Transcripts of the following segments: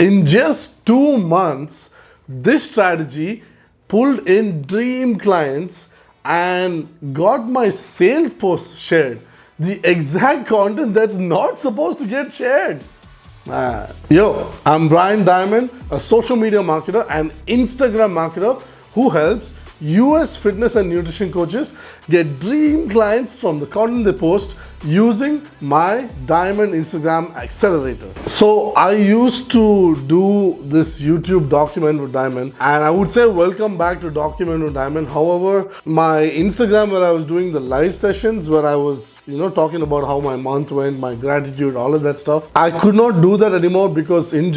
In just 2 months, this strategy pulled in dream clients and got my sales posts shared. The exact content that's not supposed to get shared. Yo, I'm Brian Diamond, a social media marketer and Instagram marketer who helps US fitness and nutrition coaches get dream clients from the content they post using my Diamond Instagram Accelerator. So I used to do this YouTube Document with Diamond, and I would say welcome back to Document with Diamond. However, my Instagram, where I was doing the live sessions where I was talking about how my month went, my gratitude, all of that stuff, I could not do that anymore because in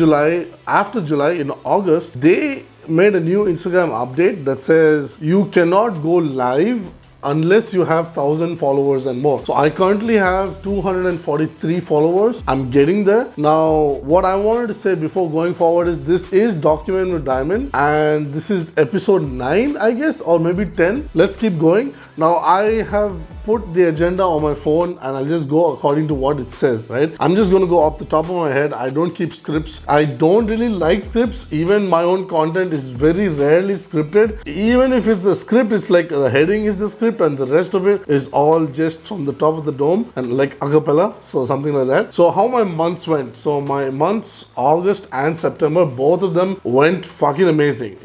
August, they made a new Instagram update that says you cannot go live unless you have 1,000 followers and more. So I currently have 243 followers. I'm getting there. Now, what I wanted to say before going forward is this is Document with Diamond and this is episode 9, I guess, or maybe 10. Let's keep going. Now, I have put the agenda on my phone and I'll just go according to what it says, right? I'm just gonna go off the top of my head. I don't keep scripts. I don't really like scripts. Even my own content is very rarely scripted. Even if it's a script, it's like the heading is the script and the rest of it is all just from the top of the dome and like a cappella, so something like that. So how my months went. So my months, August and September, both of them went fucking amazing.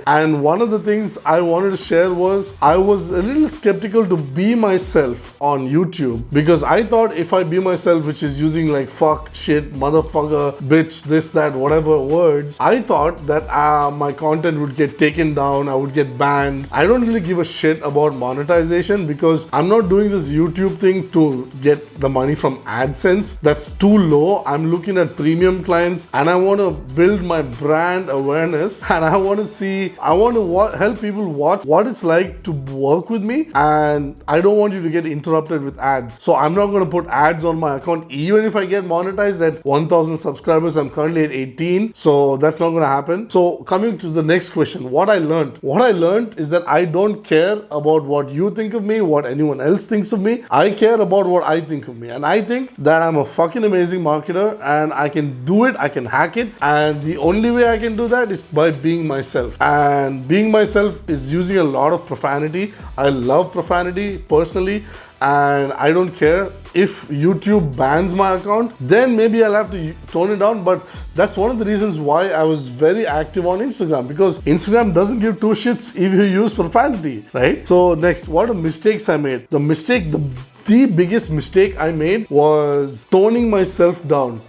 And one of the things I wanted to share was I was a little skeptical to be myself on YouTube because I thought if I be myself, which is using like fuck, shit, motherfucker, bitch, this, that, whatever words, I thought that my content would get taken down, I would get banned. I don't really give a shit about monetization because I'm not doing this YouTube thing to get the money from AdSense. That's too low. I'm looking at premium clients and I want to build my brand awareness and I want to help people watch what it's like to work with me, and I don't want you to get interrupted with ads. So I'm not going to put ads on my account even if I get monetized at 1,000 subscribers. I'm currently at 18, so that's not going to happen. So coming to the next question, what I learned is that I don't care about what you think of me, what anyone else thinks of me. I care about what I think of me, and I think that I'm a fucking amazing marketer and I can do it, I can hack it, and the only way I can do that is by being myself. And being myself is using a lot of profanity. I love profanity personally, and I don't care if YouTube bans my account, then maybe I'll have to tone it down. But that's one of the reasons why I was very active on Instagram, because Instagram doesn't give two shits if you use profanity, right? So next, what are mistakes I made? The biggest mistake I made was toning myself down,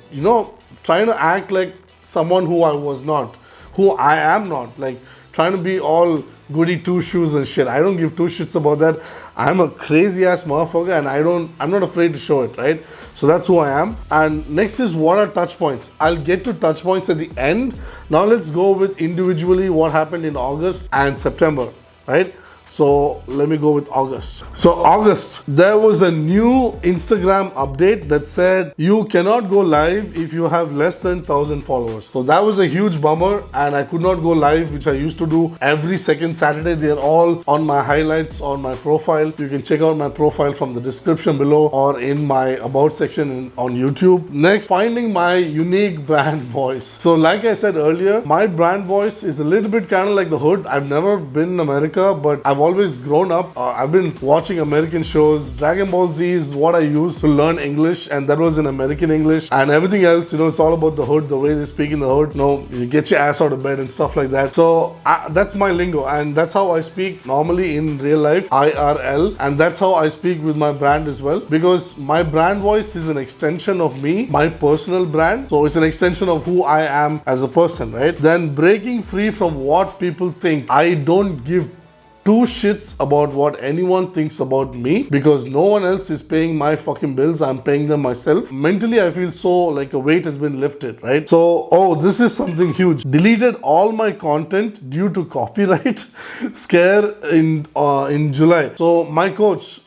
trying to act like someone who I was not, who I am not, like trying to be all goody two shoes and shit. I don't give two shits about that. I'm a crazy ass motherfucker and I'm not afraid to show it, right? So that's who I am. And next is what are touch points. I'll get to touch points at the end. Now let's go with individually what happened in August and September, right? So let me go with August. So August, there was a new Instagram update that said you cannot go live if you have less than 1,000 followers. So that was a huge bummer and I could not go live, which I used to do every second Saturday. They're all on my highlights on my profile. You can check out my profile from the description below or in my about section on YouTube. Next, finding my unique brand voice. So like I said earlier, my brand voice is a little bit kind of like the hood. I've never been in America, but I've always grown up. I've been watching American shows. Dragon Ball Z is what I used to learn English, and that was in American English. And everything else, it's all about the hood, the way they speak in the hood. You get your ass out of bed and stuff like that. So that's my lingo, and that's how I speak normally in real life, IRL. And that's how I speak with my brand as well, because my brand voice is an extension of me, my personal brand. So it's an extension of who I am as a person, right? Then breaking free from what people think. I don't give two shits about what anyone thinks about me because no one else is paying my fucking bills. I'm paying them myself. Mentally, I feel so like a weight has been lifted, right? So, this is something huge. Deleted all my content due to copyright scare in July. So my coach,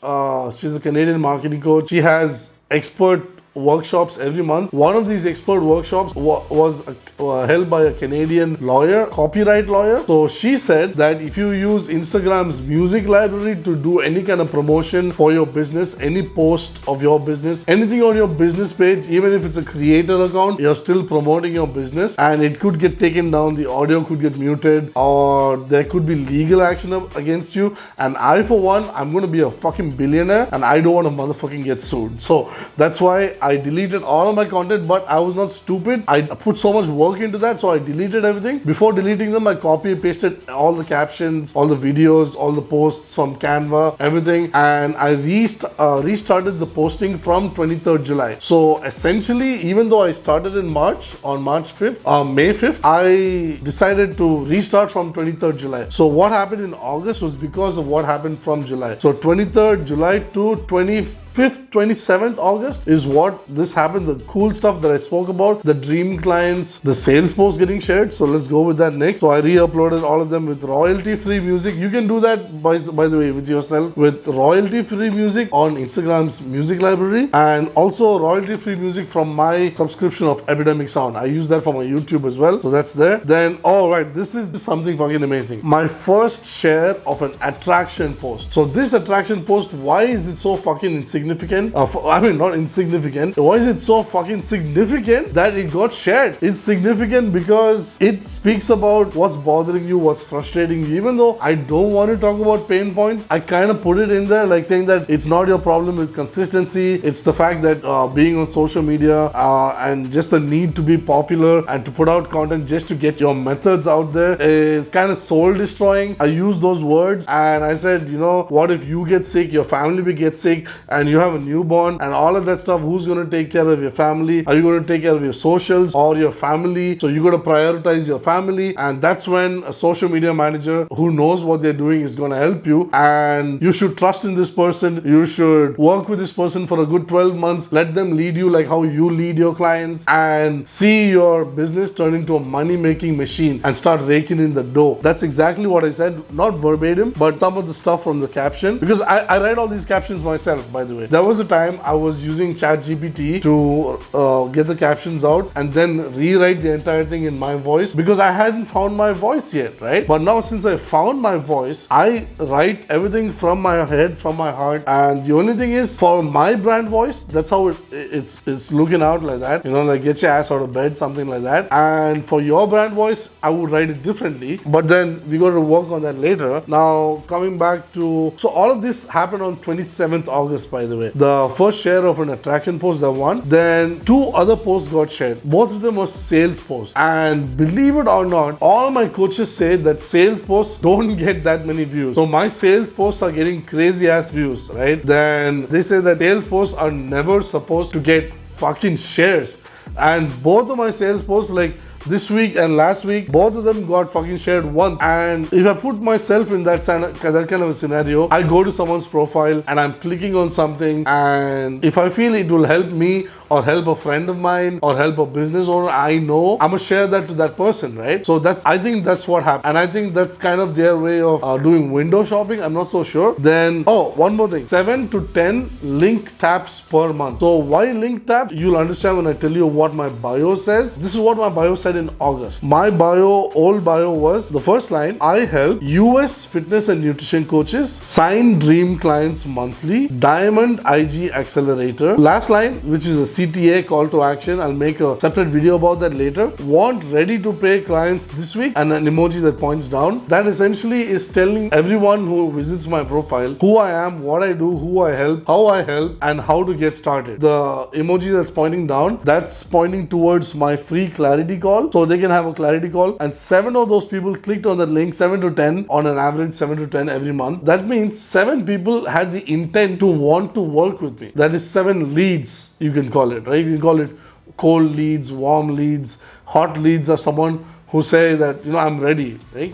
she's a Canadian marketing coach. She has expert workshops every month. One of these expert workshops was held by a Canadian lawyer, copyright lawyer. So she said that if you use Instagram's music library to do any kind of promotion for your business, any post of your business, anything on your business page, even if it's a creator account, you're still promoting your business and it could get taken down, the audio could get muted, or there could be legal action against you. And I, for one, I'm going to be a fucking billionaire and I don't want to motherfucking get sued. So that's why I deleted all of my content, but I was not stupid. I put so much work into that, so I deleted everything. Before deleting them, I copy and pasted all the captions, all the videos, all the posts from Canva, everything, and I restarted the posting from 23rd July. So essentially, even though I started in March, on March 5th, May 5th, I decided to restart from 23rd July. So what happened in August was because of what happened from July. So 23rd July to 25th, 27th August is what this happened. The cool stuff that I spoke about, the dream clients, the sales posts getting shared. So let's go with that next. So I re-uploaded all of them with royalty-free music. You can do that, by the way, with yourself, with royalty-free music on Instagram's music library, and also royalty-free music from my subscription of Epidemic Sound. I use that for my YouTube as well. So that's there. Then, all right, this is something fucking amazing. My first share of an attraction post. So this attraction post, why is it so fucking insignificant? I mean, not insignificant. Why is it so fucking significant that it got shared? It's significant because it speaks about what's bothering you, what's frustrating you. Even though I don't want to talk about pain points, I kind of put it in there, like saying that it's not your problem with consistency. It's the fact that being on social media and just the need to be popular and to put out content just to get your methods out there is kind of soul destroying. I use those words and I said, you know, what if you get sick, your family will get sick, and you have a newborn and all of that stuff? Who's going to take care of your family? Are you going to take care of your socials or your family? So you got to prioritize your family, and that's when a social media manager who knows what they're doing is going to help you, and you should trust in this person. You should work with this person for a good 12 months. Let them lead you like how you lead your clients, and see your business turn into a money-making machine and start raking in the dough. That's exactly what I said, not verbatim, but some of the stuff from the caption, because I write all these captions myself, by the way. There was a time I was using ChatGPT to get the captions out and then rewrite the entire thing in my voice, because I hadn't found my voice yet, right? But now since I found my voice, I write everything from my head, from my heart, and the only thing is, for my brand voice, that's how it's looking out like that, you know, like get your ass out of bed, something like that. And for your brand voice, I would write it differently, but then we got to work on that later. Now coming back to, so all of this happened on 27th August, by the way. The first share of an attraction post, the one, then 2 other posts got shared. Both of them were sales posts, and believe it or not, all my coaches say that sales posts don't get that many views. So my sales posts are getting crazy ass views, right? Then they say that sales posts are never supposed to get fucking shares, and both of my sales posts, like this week and last week, both of them got fucking shared once. And if I put myself in that kind of a scenario, I go to someone's profile and I'm clicking on something, and if I feel it will help me or help a friend of mine or help a business owner I know, I'm gonna share that to that person, right? So I think that's what happened, and I think that's kind of their way of doing window shopping. I'm not so sure. Then, oh, one more thing, 7 to 10 link taps per month. So why link tap? You'll understand when I tell you what my bio says. This is what my bio said in August. My old bio was, the first line, I help US fitness and nutrition coaches sign dream clients monthly, Diamond IG Accelerator. Last line, which is a CTA, call to action. I'll make a separate video about that later. Want ready to pay clients this week, and an emoji that points down. That essentially is telling everyone who visits my profile who I am, what I do, who I help, how I help, and how to get started. The emoji that's pointing down, that's pointing towards my free clarity call, so they can have a clarity call. And 7 of those people clicked on that link, 7 to 10 on an average, 7 to 10 every month. That means 7 people had the intent to want to work with me. That is 7 leads, you can call it, right? You can call it cold leads, warm leads. Hot leads are someone who say that, you know, I'm ready, right?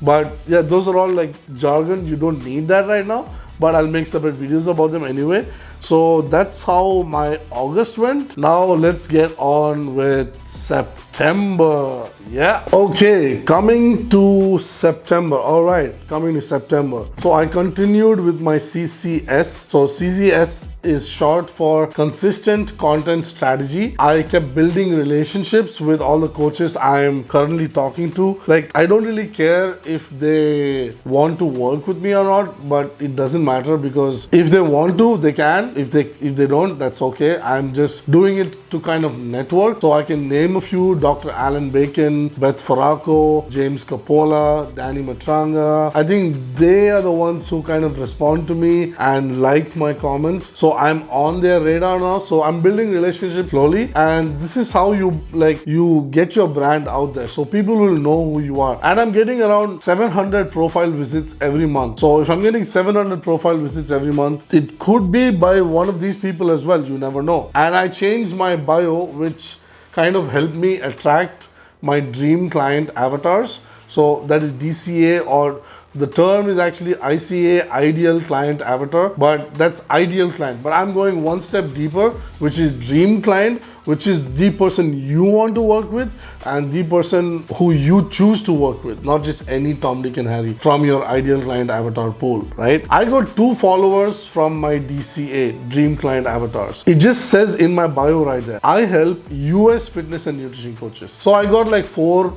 But yeah, those are all like jargon. You don't need that right now, but I'll make separate videos about them anyway. So that's how my August went. Now let's get on with September. Yeah. Okay, coming to September. All right, coming to September. So I continued with my CCS. So CCS is short for consistent content strategy. I kept building relationships with all the coaches I am currently talking to. Like, I don't really care if they want to work with me or not, but it doesn't matter, because if they want to, they can. If they don't, that's okay. I'm just doing it to kind of network. So I can name a few: Dr. Alan Bacon, Beth Faraco, James Capola, Danny Matranga. I think they are the ones who kind of respond to me and like my comments. So I'm on their radar now. So I'm building relationships slowly, and this is how you get your brand out there. So people will know who you are. And I'm getting around 700 profile visits every month. So if I'm getting 700 profile visits every month, it could be by one of these people as well. You never know. And I changed my bio, which kind of helped me attract my dream client avatars. So that is DCA, or the term is actually ICA, ideal client avatar, but that's ideal client. But I'm going one step deeper, which is dream client, which is the person you want to work with and the person who you choose to work with, not just any Tom, Dick and Harry from your ideal client avatar pool, right? I got 2 followers from my DCA, dream client avatars. It just says in my bio right there, I help US fitness and nutrition coaches. So I got like 4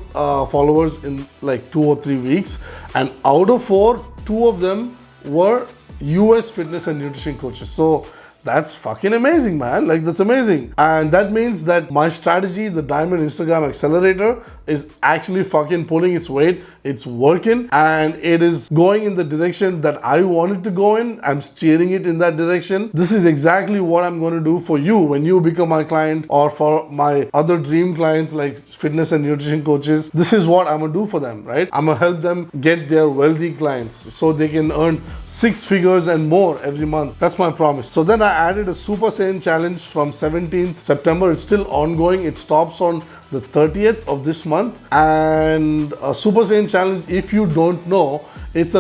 followers in like 2 or 3 weeks, and out of 4, 2 of them were US fitness and nutrition coaches. So that's fucking amazing, man. Like, that's amazing. And that means that my strategy, the Diamond Instagram Accelerator, is actually fucking pulling its weight. It's working, and it is going in the direction that I want it to go in. I'm steering it in that direction. This is exactly what I'm going to do for you when you become my client, or for my other dream clients like fitness and nutrition coaches. This is what I'm going to do for them, right? I'm going to help them get their wealthy clients so they can earn 6 figures and more every month. That's my promise. So then I added a Super Saiyan challenge from 17th September. It's still ongoing. It stops on the 30th of this month. And a Super Saiyan challenge, if you don't know, it's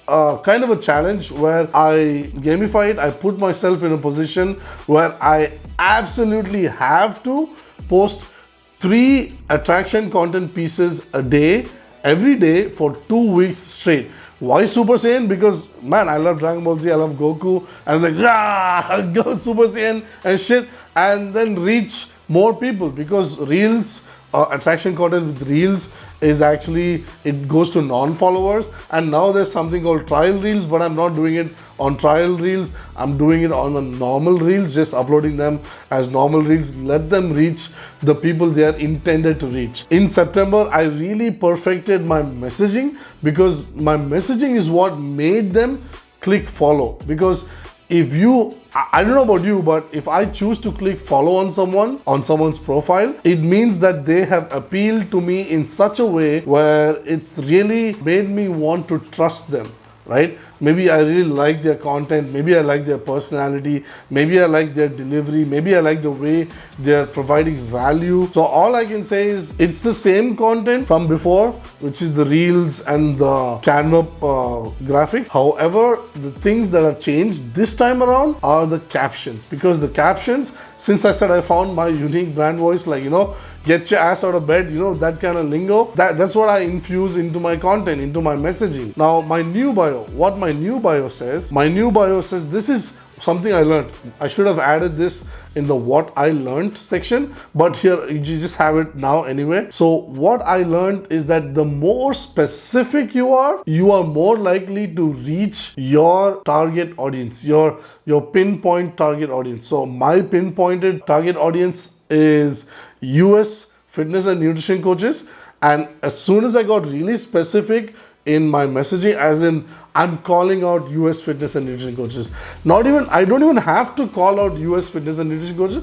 kind of a challenge where I gamify it. I put myself in a position where I absolutely have to post 3 attraction content pieces a day, every day for 2 weeks straight. Why Super Saiyan? Because, man, I love Dragon Ball Z, I love Goku, and I'm like, go Super Saiyan and shit, and then reach more people, because Reels, attraction content with Reels is actually, it goes to non-followers. And now there's something called trial Reels, but I'm not doing it on trial Reels. I'm doing it on the normal Reels, just uploading them as normal Reels. Let them reach the people they are intended to reach. In September, I really perfected my messaging, because my messaging is what made them click follow. Because if you, I don't know about you, but if I choose to click follow on someone's profile, it means that they have appealed to me in such a way where it's really made me want to trust them, right? Maybe I really like their content, maybe I like their personality, maybe I like their delivery, maybe I like the way they're providing value. So all I can say is it's the same content from before, which is the Reels and the Canva graphics. However, the things that have changed this time around are the captions, because the captions, since I said I found my unique brand voice, like, get your ass out of bed, that kind of lingo, that's what I infuse into my content, into my messaging. Now, my new bio, what my new bio says, this is something I learned. I should have added this in the what I learned section, but here you just have it now anyway. So what I learned is that the more specific you are more likely to reach your target audience, your pinpoint target audience. So my pinpointed target audience is US fitness and nutrition coaches. And as soon as I got really specific in my messaging, as in I'm calling out US fitness and nutrition coaches. I don't even have to call out US fitness and nutrition coaches.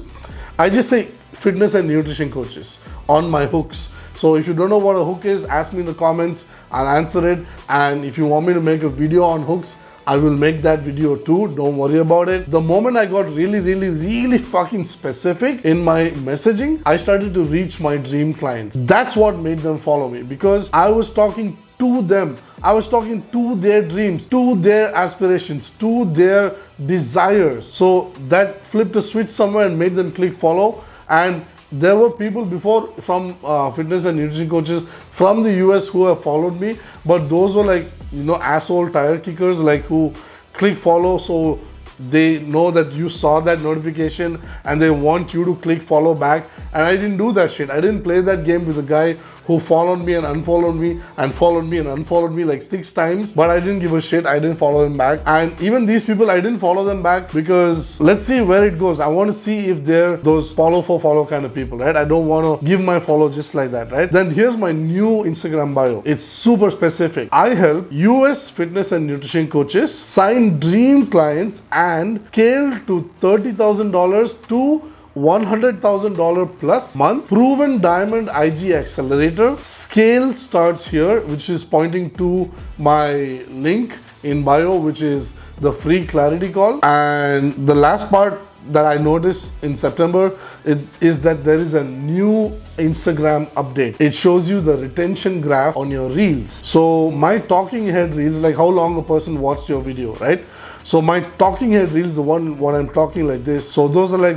I just say fitness and nutrition coaches on my hooks. So if you don't know what a hook is, ask me in the comments, I'll answer it. And if you want me to make a video on hooks, I will make that video too. Don't worry about it. The moment I got really fucking specific in my messaging, I started to reach my dream clients. That's what made them follow me, because I was talking to them. I was talking to their dreams, to their aspirations, to their desires. So that flipped a switch somewhere and made them click follow. And there were people before from fitness and nutrition coaches from the US who have followed me, but those were like, you know, asshole tire kickers, like who click follow so they know that you saw that notification and they want you to click follow back. And I didn't do that shit. I didn't play that game with a guy who followed me and unfollowed me and followed me and unfollowed me like 6 times, but I didn't give a shit. I didn't follow him back. And even these people, I didn't follow them back because let's see where it goes. I want to see if they're those follow for follow kind of people, right? I don't want to give my follow just like that, right? Then here's my new Instagram bio. It's super specific. I help US fitness and nutrition coaches sign dream clients and scale to $30,000 to $100,000 plus month. Proven diamond IG accelerator. Scale starts here, which is pointing to my link in bio, which is the free clarity call. And the last part that I noticed in September is that there is a new Instagram update. It shows you the retention graph on your reels. So my talking head reels, like how long a person watched your video, right? So my talking head reels, the one when I'm talking like this, so those are like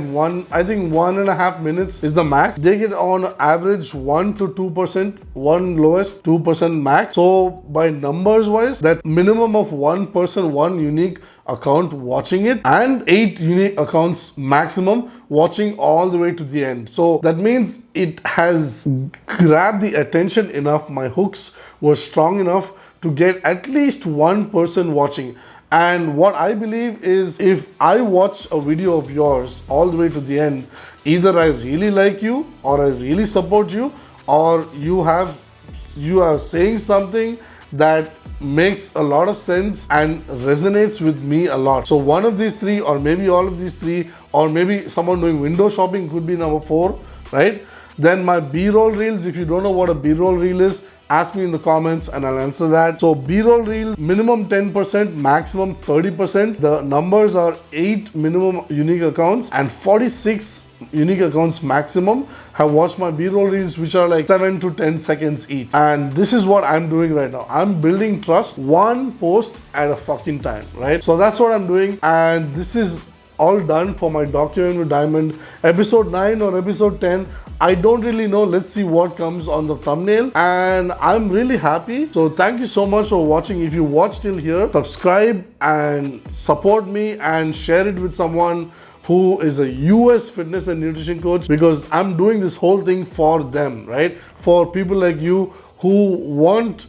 I think 1.5 minutes is the max. They get on average 1 to 2%, one lowest, 2% max. So by numbers wise, that minimum of one person, one unique account watching it, and 8 unique accounts maximum watching all the way to the end. So that means it has grabbed the attention enough. My hooks were strong enough to get at least one person watching. And what I believe is, if I watch a video of yours all the way to the end, either I really like you, or I really support you, or you are saying something that makes a lot of sense and resonates with me a lot. So one of these 3, or maybe all of these 3, or maybe someone doing window shopping could be number 4, right? Then my B-roll reels, if you don't know what a B-roll reel is, ask me in the comments and I'll answer that. So B-roll reel, minimum 10%, maximum 30%. The numbers are 8 minimum unique accounts and 46 unique accounts maximum have watched my B-roll reels, which are like 7 to 10 seconds each. And this is what I'm doing right now. I'm building trust, one post at a fucking time, right? So that's what I'm doing. And this is all done for my Document with Diamond episode 9 or episode 10. I don't really know. Let's see what comes on the thumbnail. And I'm really happy. So thank you so much for watching. If you watched till here, subscribe and support me and share it with someone who is a US fitness and nutrition coach, because I'm doing this whole thing for them, right? For people like you who want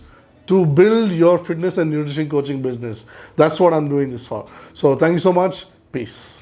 to build your fitness and nutrition coaching business. That's what I'm doing this for. So thank you so much. Peace.